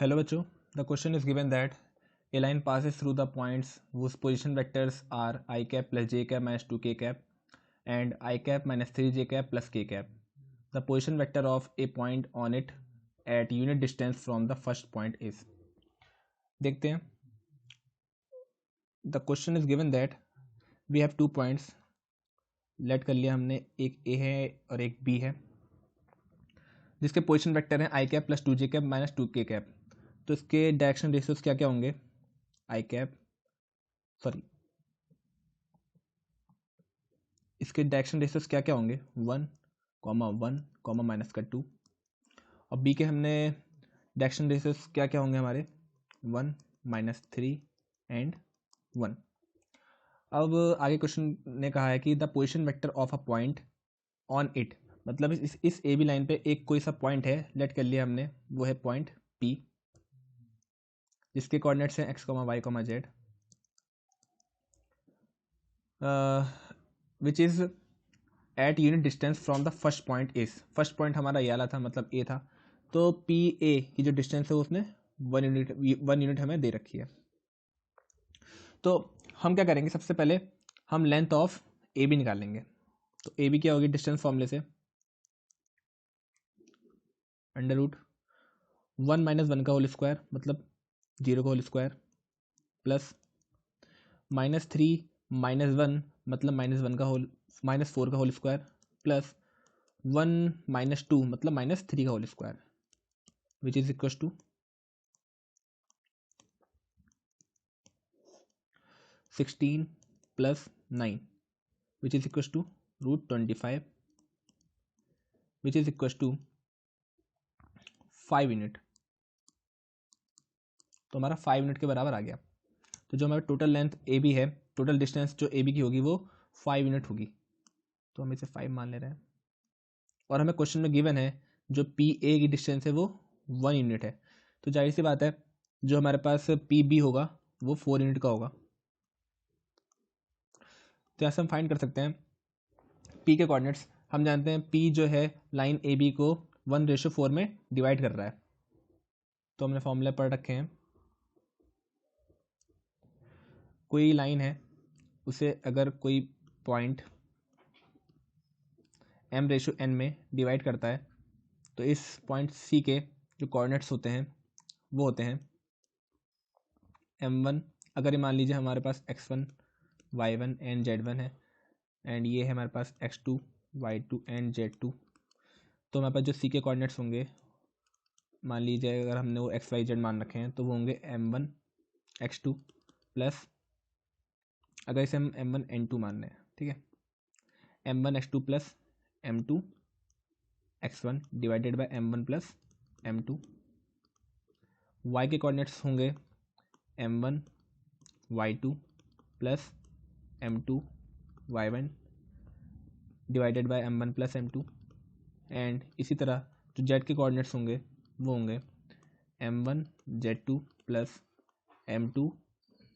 Hello बच्चों, the question is given that a line passes through the points whose position vectors are I cap plus j cap minus 2k cap and I cap minus 3j cap plus k cap. The position vector of a point on it at unit distance from the first point is. देखते हैं. The question is given that we have 2 points. Late कर लिया हमने, एक A है और एक B है, जिसके पोजिशन वेक्टर हैं I cap plus 2j cap minus 2k cap. तो इसके डायरेक्शन रेशियोज क्या क्या होंगे? इसके डायरेक्शन रेशियोज क्या क्या होंगे? 1, 1, माइनस का 2. और बी के हमने डायरेक्शन रेशियोज क्या क्या होंगे हमारे? 1, -3 एंड 1. अब आगे क्वेश्चन ने कहा है कि the position vector of a point on it, मतलब इस ए बी लाइन पे एक कोई सा पॉइंट है, लेट कर लिया हमने, वो है पॉइंट पी, जिसके कोऑर्डिनेट्स हैं x, y, z, which is at unit distance from the first point is. First point हमारा ये वाला था, मतलब ए था. तो पी ए की जो डिस्टेंस है उसने 1 यूनिट हमें दे रखी है. तो हम क्या करेंगे, सबसे पहले हम लेंथ ऑफ ए बी निकालेंगे. तो ए बी क्या होगी डिस्टेंस फॉर्मूले से? √1 - 1 का होल स्क्वायर, मतलब 0 का होल स्क्वायर, प्लस -3 - 1 मतलब -1 का होल, -4 का होल स्क्वायर, प्लस 1 - 2 मतलब -3 का whole square, which is equal to 16 + 9, which is equal to √25, which is equal to 5 unit. तो हमारा 5 यूनिट के बराबर आ गया. तो जो हमारा टोटल लेंथ ए बी है, टोटल डिस्टेंस जो ए बी की होगी वो 5 यूनिट होगी. तो हम इसे 5 मान ले रहे हैं. और हमें क्वेश्चन में गिवन है जो पी ए की डिस्टेंस है वो 1 यूनिट है. तो जाहिर सी बात है जो हमारे पास पी बी होगा वो 4 यूनिट का होगा. तो ऐसे हम फाइंड कर सकते हैं पी के कोऑर्डिनेट्स. हम जानते हैं पी जो है लाइन ए बी को 1:4 में डिवाइड कर रहा है. तो हमने फॉर्मूला पढ़ रखे हैं. कोई लाइन है, उसे अगर कोई पॉइंट m/n में डिवाइड करता है, तो इस पॉइंट सी के जो कोऑर्डिनेट्स होते हैं वो होते हैं m1. अगर ये मान लीजिए हमारे पास x1, y1 एंड z1 है, एंड ये है हमारे पास x2, y2 एंड z2. तो हमारे पास जो सी के कोऑर्डिनेट्स होंगे, मान लीजिए अगर हमने वो x, y, z मान रखे हैं, तो वो होंगे m1 x2 प्लस, अगर इसे हम m1 n2 मान रहे हैं, ठीक है, m1 x2 plus m2 x1 divided by m1 plus m2. y के कोऑर्डिनेट्स होंगे m1 y2 plus m2 y1 divided by m1 plus m2. And इसी तरह जो z के कोऑर्डिनेट्स होंगे वो होंगे m1 z2 plus m2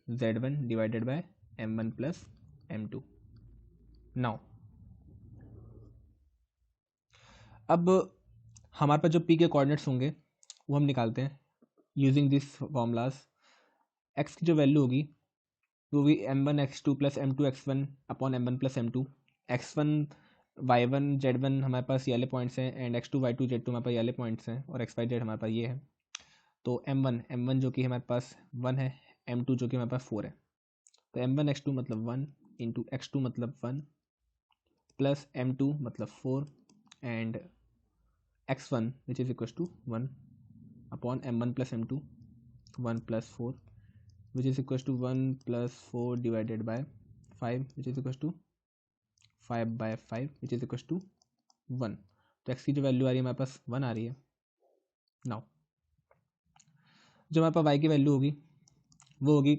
z1 divided by m1 plus m2. Now अब हमारे पास जो p के कोऑर्डिनेट्स होंगे वो हम निकालते हैं यूजिंग दिस फॉर्मूलाज. x की जो वैल्यू होगी वो होगी m1 x2 plus m2 x1 upon m1 plus m2. x1 y1 z1 हमारे पास ये वाले पॉइंट्स हैं, एंड x2 y2 z2 हमारे पास ये वाले पॉइंट्स हैं, और x y z हमारे पास ये है. तो m1 जो कि हमारे पास 1 है, m2 जो कि हमारे पास 4 है. तो m1 x2 मतलब 1 इंटू x2 मतलब 1 प्लस m2 मतलब 4 and x1 which is equal to 1 upon m1 plus m2 1 plus 4 which is equal to 1 plus 4 divided by 5 which is equal to 5/5 which is equal to 1. तो x की जो value आ रही है हमारे पास 1 आ रही है. नाउ जो हमारे पास y की वैल्यू होगी वो होगी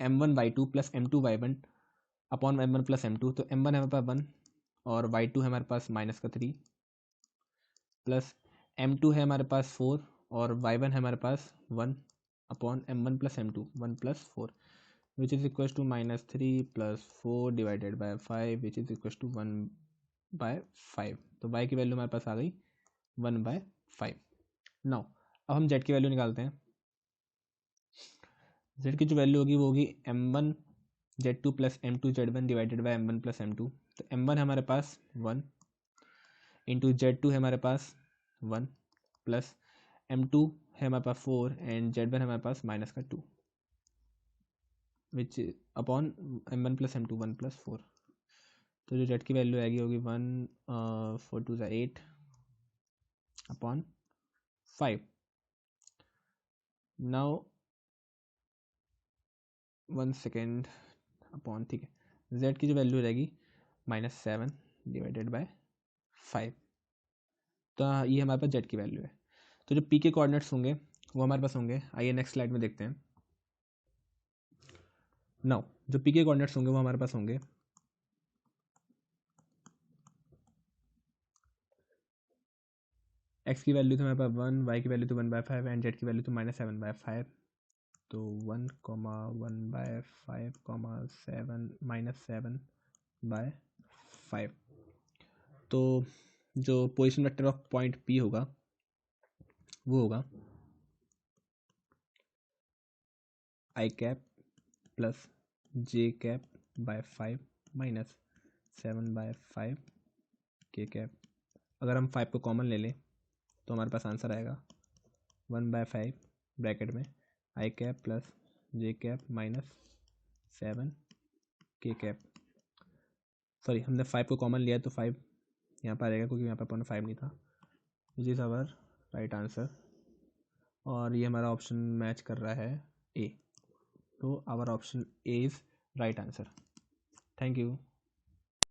m1 y2 plus m2 y1 upon m1 plus m2. तो m1 है हमारे पास 1 और y2 है हमारे पास -3 प्लस m2 है हमारे पास 4 और y1 है हमारे पास 1 upon m1 plus m2 1 plus 4 which is equal to -3 plus 4 divided by 5 which is equal to 1/5. तो y की वैल्यू हमारे पास आ गई 1/5. नाउ अब हम जेड की वैल्यू निकालते हैं। जेड की जो वैल्यू होगी वो होगी m1 z2 plus m2 z1 divided by m1 plus m2। तो m1 है हमारे पास 1 इंटू z2 है हमारे पास 1 प्लस m2 है हमारे पास 4 एंड z1 है हमारे पास माइनस का 2 विच upon m1 plus m2 1 plus 4। तो जो z की वैल्यू आएगी होगी 1 4 2 8 अपॉन 5। नाउ 1 सेकेंड अपॉन, ठीक है, z की जो वैल्यू रहेगी -7 डिवाइडेड बाय 5। तो ये हमारे पास z की वैल्यू है। तो जो p के कोऑर्डिनेट्स होंगे वो हमारे पास होंगे, आइए नेक्स्ट स्लाइड में देखते हैं। नाउ जो p के कोऑर्डिनेट्स होंगे वो हमारे पास होंगे x की वैल्यू तो हमारे पास 1, y की वैल्यू तो 1/5 एंड z की वैल्यू तो -7/5। तो 1, 1/5, 7 -7/5। तो जो position vector of point p होगा वो होगा i cap plus j cap by 5 -7/5 k cap. अगर हम 5 को कॉमन ले लें तो हमारे पास आंसर आएगा 1/5 ब्रैकेट में i cap plus j cap -7 k cap. Sorry, हमने 5 को कॉमन लिया तो 5 यहाँ पर आएगा क्योंकि यहाँ पर अपन 5 नहीं था। Which is our right answer. और ये हमारा ऑप्शन मैच कर रहा है ए। तो our option A is right answer. Thank you.